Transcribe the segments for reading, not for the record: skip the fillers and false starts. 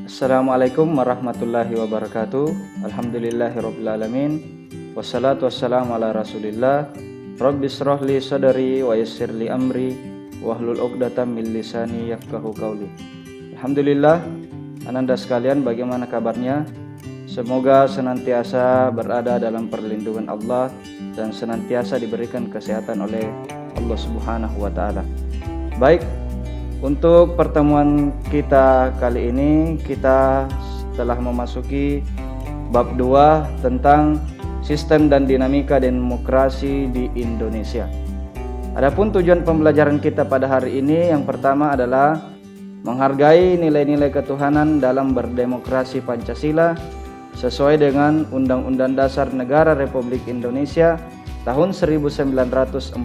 Assalamualaikum warahmatullahi wabarakatuh. Alhamdulillahirrabbilalamin. Wassalatu wassalamu ala rasulillah. Rabbi shrah li sadri wa yassir li amri wahlul 'uqdatam min lisani yafqahu qawli. Alhamdulillah, ananda sekalian, bagaimana kabarnya? Semoga senantiasa berada dalam perlindungan Allah dan senantiasa diberikan kesehatan oleh Allah Subhanahu wa taala. Baik, untuk pertemuan kita kali ini kita telah memasuki bab 2 tentang sistem dan dinamika demokrasi di Indonesia. Adapun tujuan pembelajaran kita pada hari ini yang pertama adalah menghargai nilai-nilai ketuhanan dalam berdemokrasi Pancasila sesuai dengan Undang-Undang Dasar Negara Republik Indonesia tahun 1945.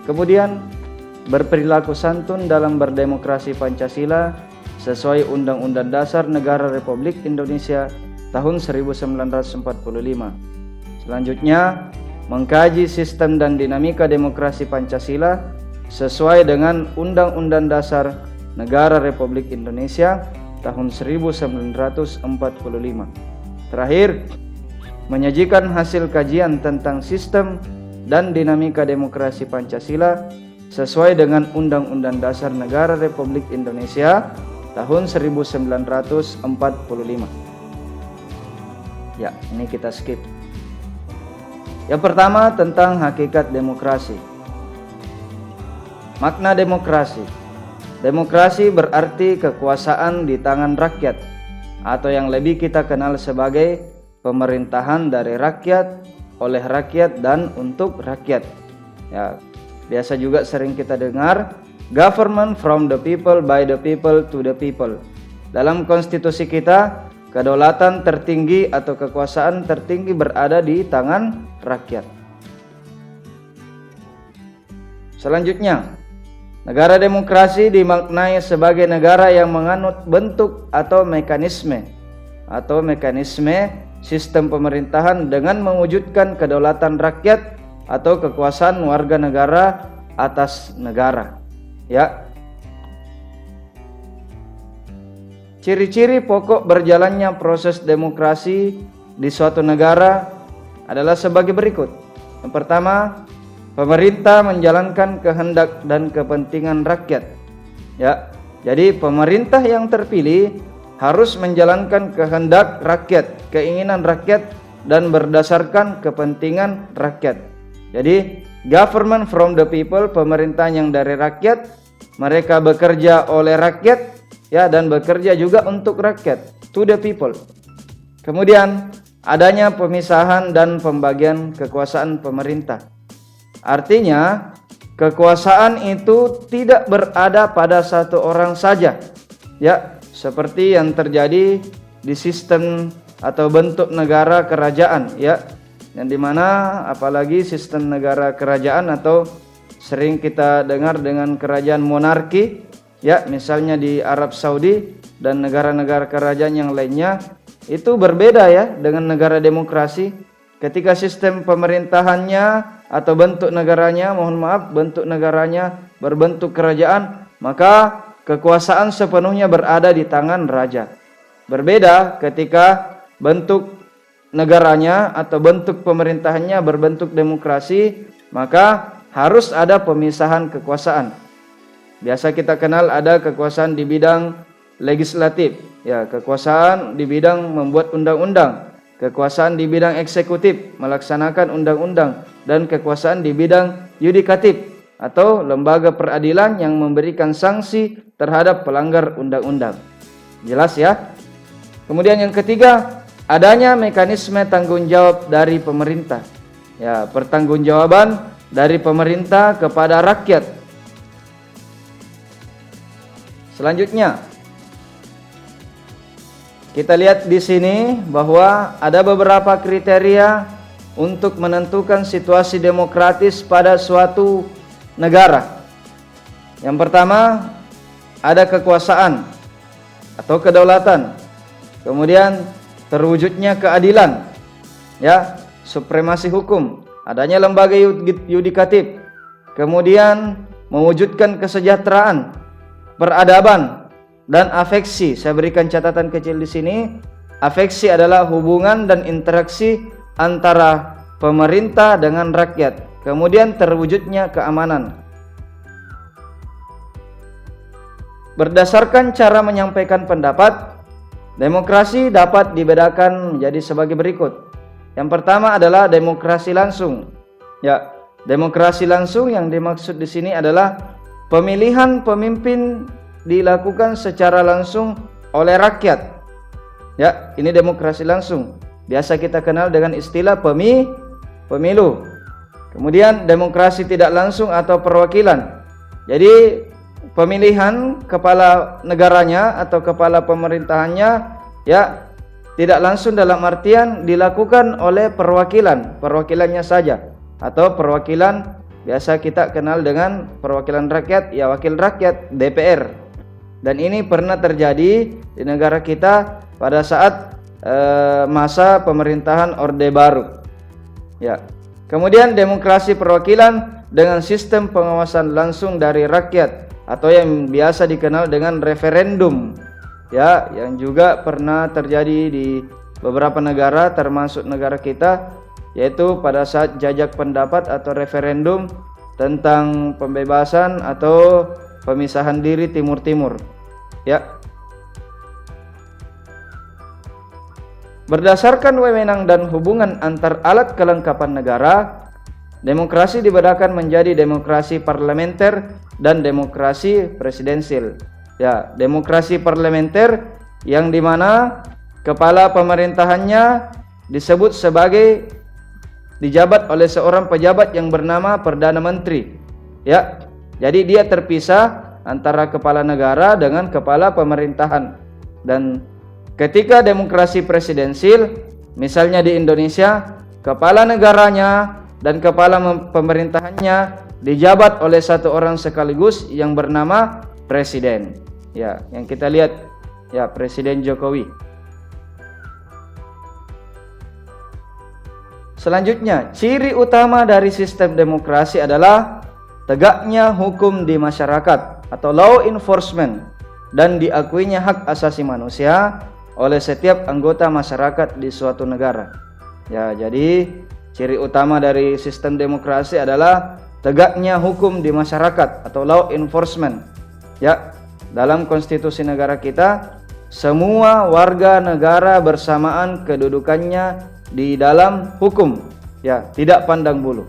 Kemudian berperilaku santun dalam berdemokrasi Pancasila sesuai Undang-Undang Dasar Negara Republik Indonesia tahun 1945. Selanjutnya, mengkaji sistem dan dinamika demokrasi Pancasila sesuai dengan Undang-Undang Dasar Negara Republik Indonesia tahun 1945. Terakhir, menyajikan hasil kajian tentang sistem dan dinamika demokrasi Pancasila sesuai dengan Undang-Undang Dasar Negara Republik Indonesia tahun 1945. Ya, ini kita skip. Yang pertama tentang hakikat demokrasi. Makna demokrasi. Demokrasi berarti kekuasaan di tangan rakyat, atau yang lebih kita kenal sebagai pemerintahan dari rakyat, oleh rakyat, dan untuk rakyat. Ya, biasa juga sering kita dengar government from the people, by the people, to the people. Dalam konstitusi kita, kedaulatan tertinggi atau kekuasaan tertinggi berada di tangan rakyat. Selanjutnya, negara demokrasi dimaknai sebagai negara yang menganut bentuk atau mekanisme sistem pemerintahan dengan mewujudkan kedaulatan rakyat atau kekuasaan warga negara atas negara. Ya. Ciri-ciri pokok berjalannya proses demokrasi di suatu negara adalah sebagai berikut. Yang pertama, pemerintah menjalankan kehendak dan kepentingan rakyat. Ya. Jadi pemerintah yang terpilih harus menjalankan kehendak rakyat, keinginan rakyat, dan berdasarkan kepentingan rakyat. Jadi government from the people, pemerintah yang dari rakyat, mereka bekerja oleh rakyat, ya, dan bekerja juga untuk rakyat, to the people. Kemudian adanya pemisahan dan pembagian kekuasaan pemerintah. Artinya kekuasaan itu tidak berada pada satu orang saja, ya, seperti yang terjadi di sistem atau bentuk negara kerajaan, ya, yang dimana apalagi sistem negara kerajaan atau sering kita dengar dengan kerajaan monarki, ya, misalnya di Arab Saudi dan negara-negara kerajaan yang lainnya, itu berbeda ya dengan negara demokrasi. Ketika sistem pemerintahannya atau bentuk negaranya, bentuk negaranya berbentuk kerajaan, maka kekuasaan sepenuhnya berada di tangan raja. Berbeda ketika bentuk negaranya atau bentuk pemerintahannya berbentuk demokrasi, maka harus ada pemisahan kekuasaan. Biasa kita kenal ada kekuasaan di bidang legislatif, ya, kekuasaan di bidang membuat undang-undang, kekuasaan di bidang eksekutif melaksanakan undang-undang, dan kekuasaan di bidang yudikatif atau lembaga peradilan yang memberikan sanksi terhadap pelanggar undang-undang. Jelas ya? Kemudian yang ketiga, adanya mekanisme tanggung jawab dari pemerintah. Ya, pertanggungjawaban dari pemerintah kepada rakyat. Selanjutnya, kita lihat di sini bahwa ada beberapa kriteria untuk menentukan situasi demokratis pada suatu negara. Yang pertama, ada kekuasaan atau kedaulatan. Kemudian terwujudnya keadilan, ya, supremasi hukum, adanya lembaga yudikatif, kemudian mewujudkan kesejahteraan, peradaban, dan afeksi. Saya berikan catatan kecil di sini. Afeksi adalah hubungan dan interaksi antara pemerintah dengan rakyat. Kemudian terwujudnya keamanan. Berdasarkan cara menyampaikan pendapat, demokrasi dapat dibedakan menjadi sebagai berikut. Yang pertama adalah demokrasi langsung. Ya, demokrasi langsung yang dimaksud di sini adalah pemilihan pemimpin dilakukan secara langsung oleh rakyat. Ya, ini demokrasi langsung. Biasa kita kenal dengan istilah pemilu. Kemudian demokrasi tidak langsung atau perwakilan. Jadi pemilihan kepala negaranya atau kepala pemerintahannya ya tidak langsung dalam artian dilakukan oleh perwakilannya saja, atau perwakilan biasa kita kenal dengan perwakilan rakyat, ya wakil rakyat, DPR. Dan ini pernah terjadi di negara kita pada saat masa pemerintahan Orde Baru. Ya. Kemudian demokrasi perwakilan dengan sistem pengawasan langsung dari rakyat atau yang biasa dikenal dengan referendum. Ya, yang juga pernah terjadi di beberapa negara termasuk negara kita, yaitu pada saat jajak pendapat atau referendum tentang pembebasan atau pemisahan diri Timur Timur. Ya. Berdasarkan wewenang dan hubungan antar alat kelengkapan negara, demokrasi dibedakan menjadi demokrasi parlementer dan demokrasi presidensil. Ya, demokrasi parlementer yang dimana kepala pemerintahannya disebut sebagai dijabat oleh seorang pejabat yang bernama Perdana Menteri. Ya, jadi dia terpisah antara kepala negara dengan kepala pemerintahan. Dan ketika demokrasi presidensil, misalnya di Indonesia, kepala negaranya dan kepala pemerintahannya dijabat oleh satu orang sekaligus yang bernama presiden. Ya, yang kita lihat ya Presiden Jokowi. Selanjutnya, ciri utama dari sistem demokrasi adalah tegaknya hukum di masyarakat atau law enforcement dan diakuinya hak asasi manusia oleh setiap anggota masyarakat di suatu negara. Ya, jadi ciri utama dari sistem demokrasi adalah tegaknya hukum di masyarakat atau law enforcement. Ya, dalam konstitusi negara kita, semua warga negara bersamaan kedudukannya di dalam hukum. Ya, tidak pandang bulu.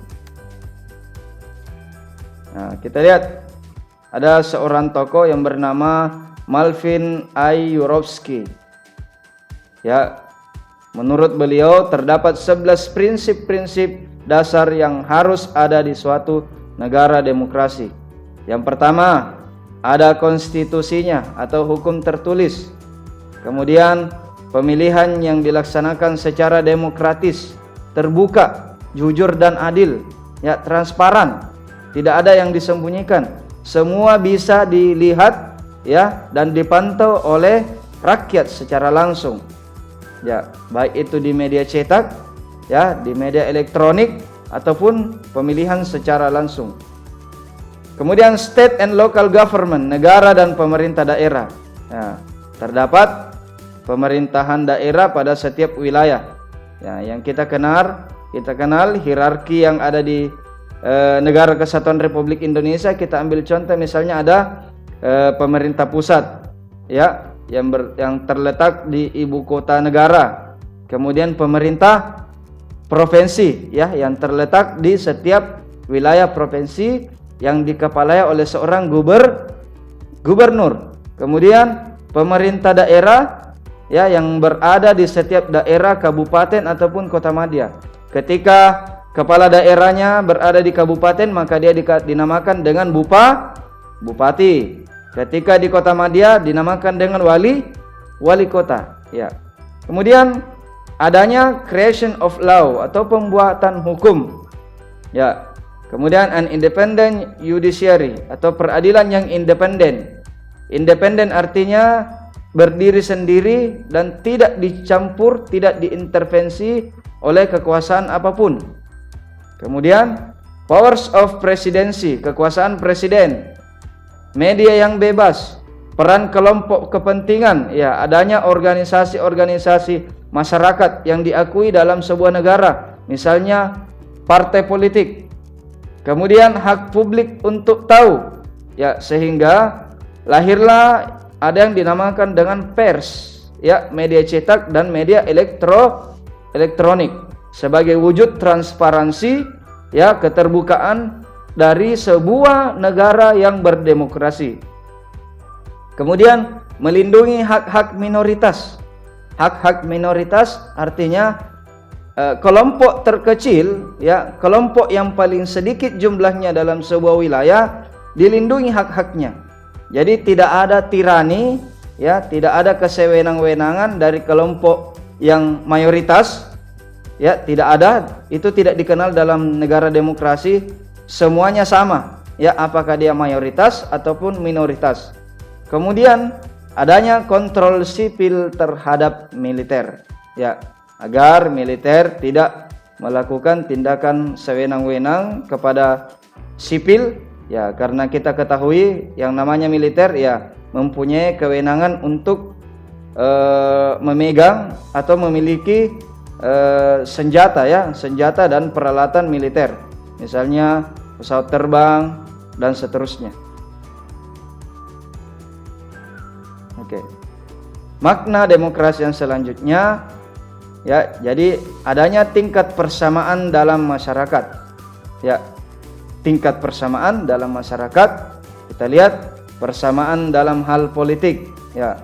Nah, kita lihat ada seorang tokoh yang bernama Malvin Ayurovsky. Ya, menurut beliau terdapat 11 prinsip-prinsip dasar yang harus ada di suatu negara demokrasi. Yang pertama, ada konstitusinya atau hukum tertulis. Kemudian, pemilihan yang dilaksanakan secara demokratis, terbuka, jujur dan adil, ya transparan. Tidak ada yang disembunyikan. Semua bisa dilihat ya dan dipantau oleh rakyat secara langsung. Ya, baik itu di media cetak, ya, di media elektronik ataupun pemilihan secara langsung. Kemudian state and local government, negara dan pemerintah daerah. Ya, terdapat pemerintahan daerah pada setiap wilayah. Ya, yang kita kenal hierarki yang ada di Negara Kesatuan Republik Indonesia. Kita ambil contoh misalnya ada pemerintah pusat, ya, yang terletak di ibu kota negara. Kemudian pemerintah provinsi, ya, yang terletak di setiap wilayah provinsi yang dikepalai oleh seorang gubernur. Kemudian pemerintah daerah, ya, yang berada di setiap daerah, kabupaten ataupun kota madya. Ketika kepala daerahnya berada di kabupaten, maka dia dinamakan dengan bupati. Ketika di kota madya dinamakan dengan wali kota. Ya. Kemudian adanya creation of law atau pembuatan hukum. Ya. Kemudian an independent judiciary atau peradilan yang independen. Independen artinya berdiri sendiri dan tidak dicampur, tidak diintervensi oleh kekuasaan apapun. Kemudian powers of presidency, kekuasaan presiden. Media yang bebas, peran kelompok kepentingan, ya, adanya organisasi-organisasi masyarakat yang diakui dalam sebuah negara, misalnya partai politik. Kemudian hak publik untuk tahu, ya, sehingga lahirlah ada yang dinamakan dengan pers, ya, media cetak dan media elektronik sebagai wujud transparansi, ya, keterbukaan dari sebuah negara yang berdemokrasi. Kemudian melindungi hak-hak minoritas. Hak-hak minoritas artinya kelompok terkecil, ya, kelompok yang paling sedikit jumlahnya dalam sebuah wilayah dilindungi hak-haknya. Jadi tidak ada tirani, ya, tidak ada kesewenang-wenangan dari kelompok yang mayoritas, ya, tidak ada. Itu tidak dikenal dalam negara demokrasi. Semuanya sama, ya, apakah dia mayoritas ataupun minoritas. Kemudian adanya kontrol sipil terhadap militer, ya, agar militer tidak melakukan tindakan sewenang-wenang kepada sipil, ya, karena kita ketahui yang namanya militer, ya, mempunyai kewenangan untuk memegang atau memiliki senjata, ya, senjata dan peralatan militer, misalnya pesawat terbang dan seterusnya. Oke. Makna demokrasi yang selanjutnya, ya, jadi adanya tingkat persamaan dalam masyarakat, ya, tingkat persamaan dalam masyarakat. Kita lihat persamaan dalam hal politik, ya,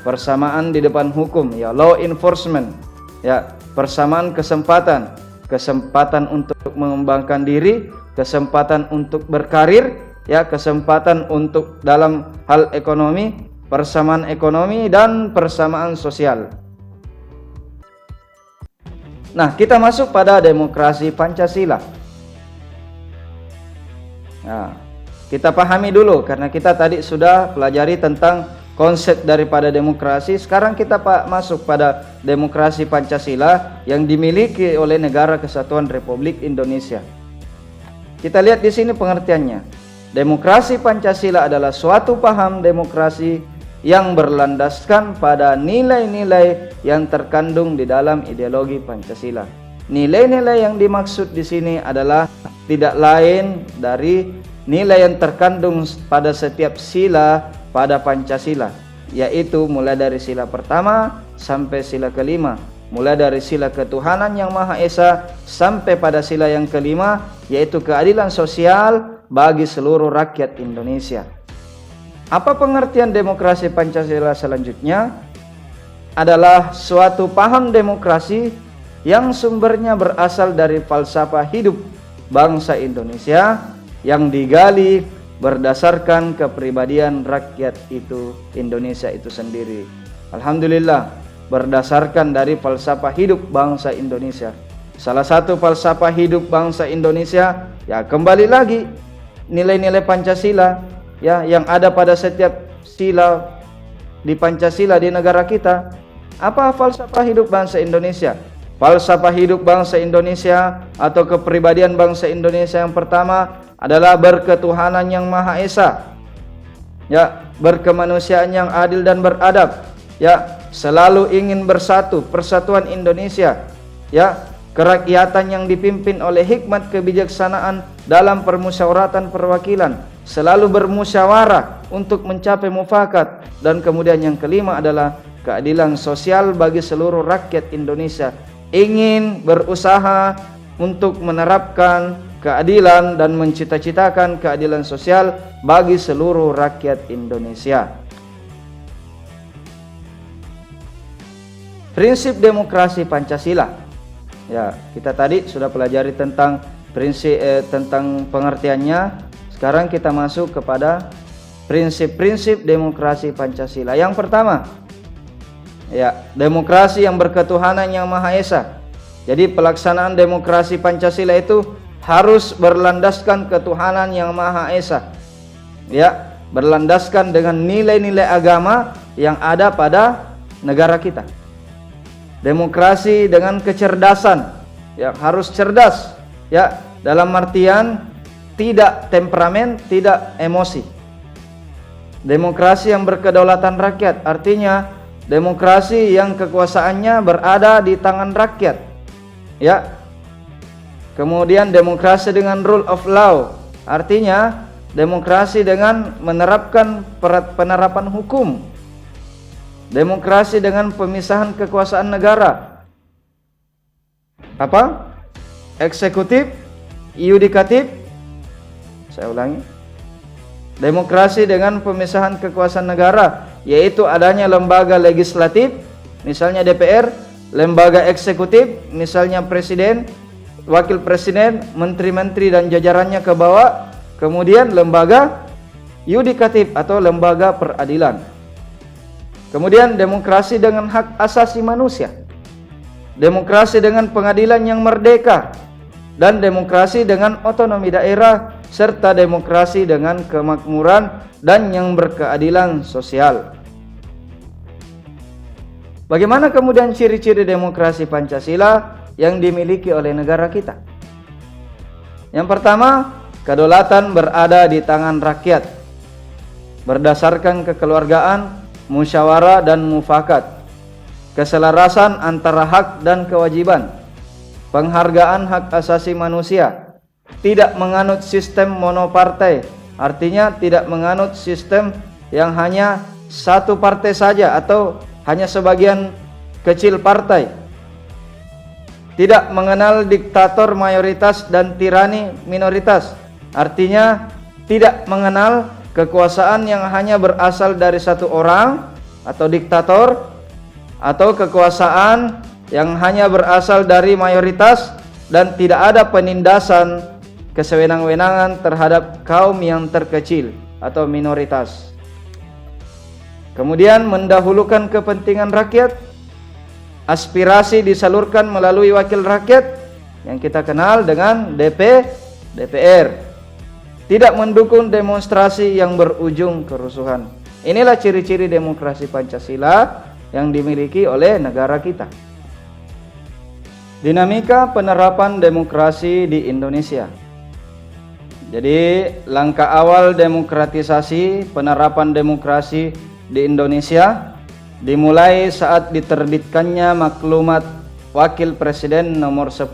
persamaan di depan hukum, ya, law enforcement, ya, persamaan kesempatan, kesempatan untuk mengembangkan diri, kesempatan untuk berkarir, ya, kesempatan untuk dalam hal ekonomi, persamaan ekonomi dan persamaan sosial. Nah, kita masuk pada demokrasi Pancasila. Nah, kita pahami dulu karena kita tadi sudah pelajari tentang konsep daripada demokrasi. Sekarang kita masuk pada demokrasi Pancasila yang dimiliki oleh Negara Kesatuan Republik Indonesia. Kita lihat di sini pengertiannya. Demokrasi Pancasila adalah suatu paham demokrasi yang berlandaskan pada nilai-nilai yang terkandung di dalam ideologi Pancasila. Nilai-nilai yang dimaksud di sini adalah tidak lain dari nilai yang terkandung pada setiap sila pada Pancasila, yaitu mulai dari sila pertama sampai sila kelima, mulai dari sila ketuhanan yang Maha Esa sampai pada sila yang kelima, yaitu keadilan sosial bagi seluruh rakyat Indonesia. Apa pengertian demokrasi Pancasila selanjutnya? Adalah suatu paham demokrasi yang sumbernya berasal dari falsafah hidup bangsa Indonesia yang digali berdasarkan kepribadian rakyat itu, Indonesia itu sendiri. Alhamdulillah, berdasarkan dari falsafah hidup bangsa Indonesia. Salah satu falsafah hidup bangsa Indonesia, ya, kembali lagi nilai-nilai Pancasila, ya, yang ada pada setiap sila di Pancasila di negara kita. Apa falsafah hidup bangsa Indonesia? Falsafah hidup bangsa Indonesia atau kepribadian bangsa Indonesia yang pertama adalah berketuhanan yang Maha Esa, ya, berkemanusiaan yang adil dan beradab, ya, selalu ingin bersatu, persatuan Indonesia, ya, kerakyatan yang dipimpin oleh hikmat kebijaksanaan dalam permusyawaratan perwakilan, selalu bermusyawarah untuk mencapai mufakat, dan kemudian yang kelima adalah keadilan sosial bagi seluruh rakyat Indonesia, ingin berusaha untuk menerapkan keadilan dan mencita-citakan keadilan sosial bagi seluruh rakyat Indonesia. Prinsip demokrasi Pancasila, ya, kita tadi sudah pelajari tentang prinsip tentang pengertiannya. Sekarang kita masuk kepada prinsip-prinsip demokrasi Pancasila. Yang pertama, ya, demokrasi yang berketuhanan yang Maha Esa. Jadi pelaksanaan demokrasi Pancasila itu harus berlandaskan ketuhanan yang Maha Esa, ya, berlandaskan dengan nilai-nilai agama yang ada pada negara kita. Demokrasi dengan kecerdasan, ya, harus cerdas, ya, dalam artian tidak temperamen, tidak emosi. demokrasi yang berkedaulatan rakyat, artinya demokrasi yang kekuasaannya berada di tangan rakyat. Ya. Kemudian demokrasi dengan rule of law, artinya demokrasi dengan menerapkan penerapan hukum. Demokrasi dengan pemisahan kekuasaan negara. Apa? Eksekutif, yudikatif. Saya ulangi. Demokrasi dengan pemisahan kekuasaan negara, yaitu adanya lembaga legislatif, misalnya DPR, lembaga eksekutif, misalnya presiden, wakil presiden, menteri-menteri dan jajarannya ke bawah, kemudian lembaga yudikatif atau lembaga peradilan. Kemudian demokrasi dengan hak asasi manusia, demokrasi dengan pengadilan yang merdeka, dan demokrasi dengan otonomi daerah, serta demokrasi dengan kemakmuran dan yang berkeadilan sosial. Bagaimana kemudian ciri-ciri demokrasi Pancasila yang dimiliki oleh negara kita? Yang pertama, kedaulatan berada di tangan rakyat berdasarkan kekeluargaan, musyawarah dan mufakat, keselarasan antara hak dan kewajiban, penghargaan hak asasi manusia, tidak menganut sistem monopartai, artinya tidak menganut sistem yang hanya satu partai saja atau hanya sebagian kecil partai, tidak mengenal diktator mayoritas dan tirani minoritas, artinya tidak mengenal kekuasaan yang hanya berasal dari satu orang atau diktator, atau kekuasaan yang hanya berasal dari mayoritas dan tidak ada penindasan kesewenang-wenangan terhadap kaum yang terkecil atau minoritas. Kemudian mendahulukan kepentingan rakyat, aspirasi disalurkan melalui wakil rakyat yang kita kenal dengan DPR. Tidak mendukung demonstrasi yang berujung kerusuhan. Inilah ciri-ciri demokrasi Pancasila yang dimiliki oleh negara kita. Dinamika penerapan demokrasi di Indonesia. Jadi langkah awal demokratisasi, penerapan demokrasi di Indonesia dimulai saat diterbitkannya maklumat Wakil Presiden nomor 10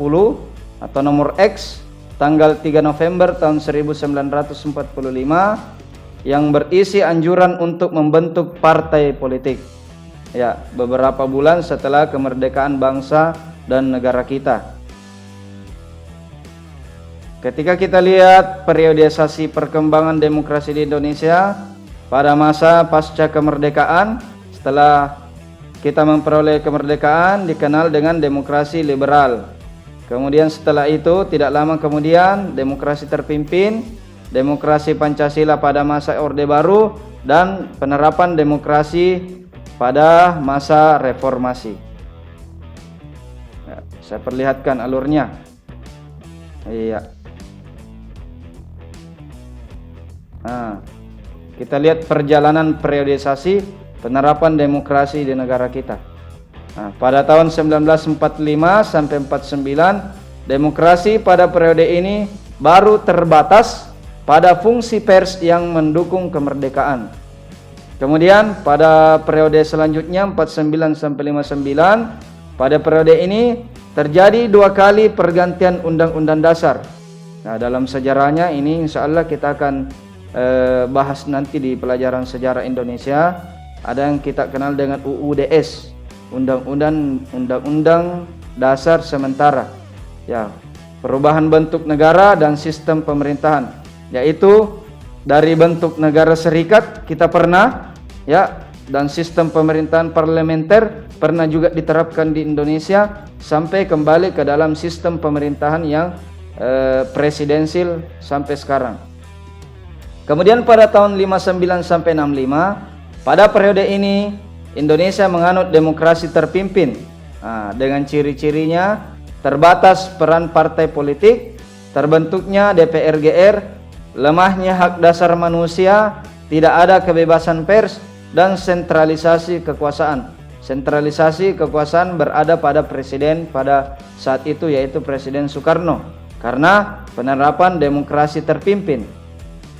atau nomor X tanggal 3 November tahun 1945 yang berisi anjuran untuk membentuk partai politik. Ya, beberapa bulan setelah kemerdekaan bangsa dan negara kita. Ketika kita lihat periodisasi perkembangan demokrasi di Indonesia pada masa pasca kemerdekaan, setelah kita memperoleh kemerdekaan dikenal dengan demokrasi liberal. Kemudian setelah itu tidak lama kemudian demokrasi terpimpin, demokrasi Pancasila pada masa Orde Baru, dan penerapan demokrasi pada masa reformasi. Ya, saya perlihatkan alurnya. Iya. Nah, kita lihat perjalanan periodisasi penerapan demokrasi di negara kita. Nah, pada tahun 1945 sampai 49, demokrasi pada periode ini baru terbatas pada fungsi pers yang mendukung kemerdekaan. Kemudian pada periode selanjutnya 49 sampai 59, pada periode ini terjadi 2 kali pergantian undang-undang dasar. Nah, dalam sejarahnya ini insya Allah kita akan bahas nanti di pelajaran sejarah Indonesia. Ada yang kita kenal dengan UUDS, Undang-Undang Dasar Sementara. Ya, perubahan bentuk negara dan sistem pemerintahan, yaitu dari bentuk negara serikat kita pernah, ya, dan sistem pemerintahan parlementer pernah juga diterapkan di Indonesia sampai kembali ke dalam sistem pemerintahan yang presidensil sampai sekarang. Kemudian pada tahun 59 sampai 65, pada periode ini Indonesia menganut demokrasi terpimpin. Nah, dengan ciri-cirinya terbatas peran partai politik, terbentuknya DPR-GR, lemahnya hak dasar manusia, tidak ada kebebasan pers, dan sentralisasi kekuasaan. Sentralisasi kekuasaan berada pada presiden pada saat itu, yaitu Presiden Soekarno, karena penerapan demokrasi terpimpin.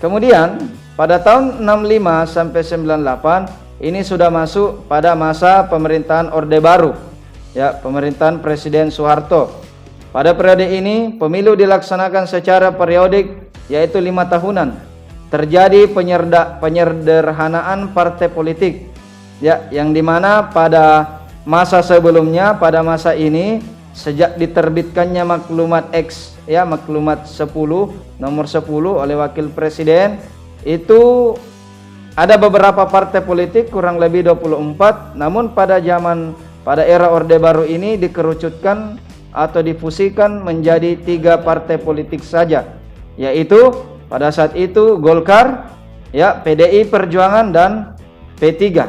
Kemudian pada tahun 65 sampai 98 ini sudah masuk pada masa pemerintahan Orde Baru, ya, pemerintahan Presiden Soeharto. Pada periode ini pemilu dilaksanakan secara periodik, yaitu 5 tahunan. Terjadi penyederhanaan partai politik, ya, yang dimana pada masa sebelumnya, pada masa ini sejak diterbitkannya maklumat X, ya, maklumat 10 nomor 10 oleh Wakil Presiden, itu ada beberapa partai politik kurang lebih 24, namun pada era Orde Baru ini dikerucutkan atau difusikan menjadi 3 partai politik saja, yaitu pada saat itu Golkar, ya, PDI Perjuangan dan P3.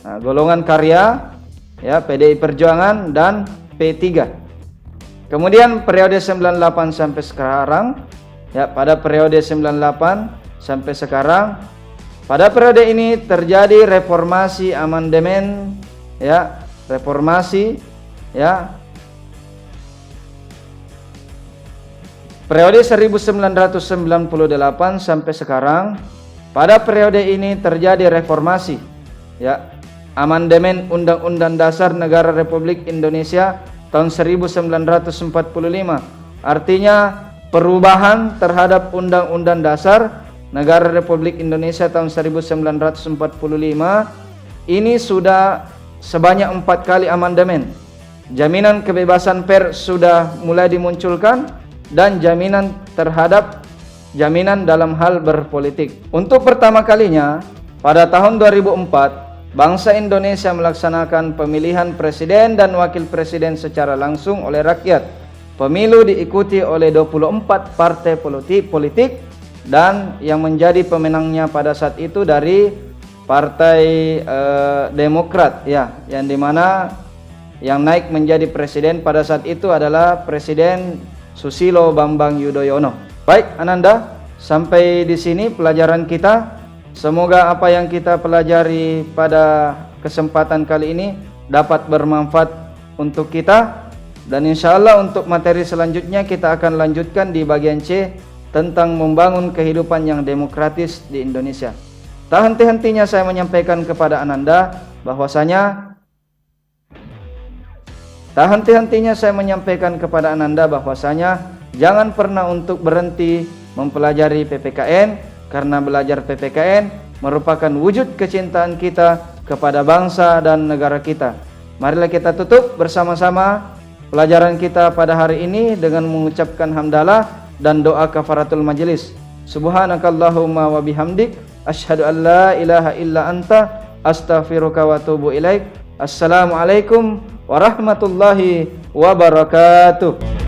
Nah, golongan karya, ya, PDI Perjuangan dan P3. Kemudian periode 98 sampai sekarang, ya, pada periode 98 sampai sekarang, pada periode ini terjadi reformasi amandemen, ya, reformasi, ya. Periode 1998 sampai sekarang, pada periode ini terjadi reformasi, ya, amandemen Undang-Undang Dasar Negara Republik Indonesia tahun 1945. Artinya perubahan terhadap Undang-Undang Dasar Negara Republik Indonesia tahun 1945 ini sudah sebanyak 4 kali amandemen. Jaminan kebebasan pers sudah mulai dimunculkan dan jaminan dalam hal berpolitik. Untuk pertama kalinya pada tahun 2004, bangsa Indonesia melaksanakan pemilihan presiden dan wakil presiden secara langsung oleh rakyat. Pemilu diikuti oleh 24 partai politik dan yang menjadi pemenangnya pada saat itu dari Partai Demokrat, ya, yang dimana yang naik menjadi presiden pada saat itu adalah Presiden Susilo Bambang Yudhoyono. Baik, Ananda, sampai di sini pelajaran kita. Semoga apa yang kita pelajari pada kesempatan kali ini dapat bermanfaat untuk kita, dan insya Allah untuk materi selanjutnya kita akan lanjutkan di bagian C tentang membangun kehidupan yang demokratis di Indonesia. Tak henti-hentinya saya menyampaikan kepada Ananda bahwasanya jangan pernah untuk berhenti mempelajari PPKN, karena belajar PPKN merupakan wujud kecintaan kita kepada bangsa dan negara kita. Marilah kita tutup bersama-sama pelajaran kita pada hari ini dengan mengucapkan hamdalah dan doa kafaratul majelis. Subhanakallahumma wa bihamdik, asyhadu an la ilaha illa anta, astaghfiruka wa atubu ilaik. Assalamualaikum warahmatullahi wabarakatuh.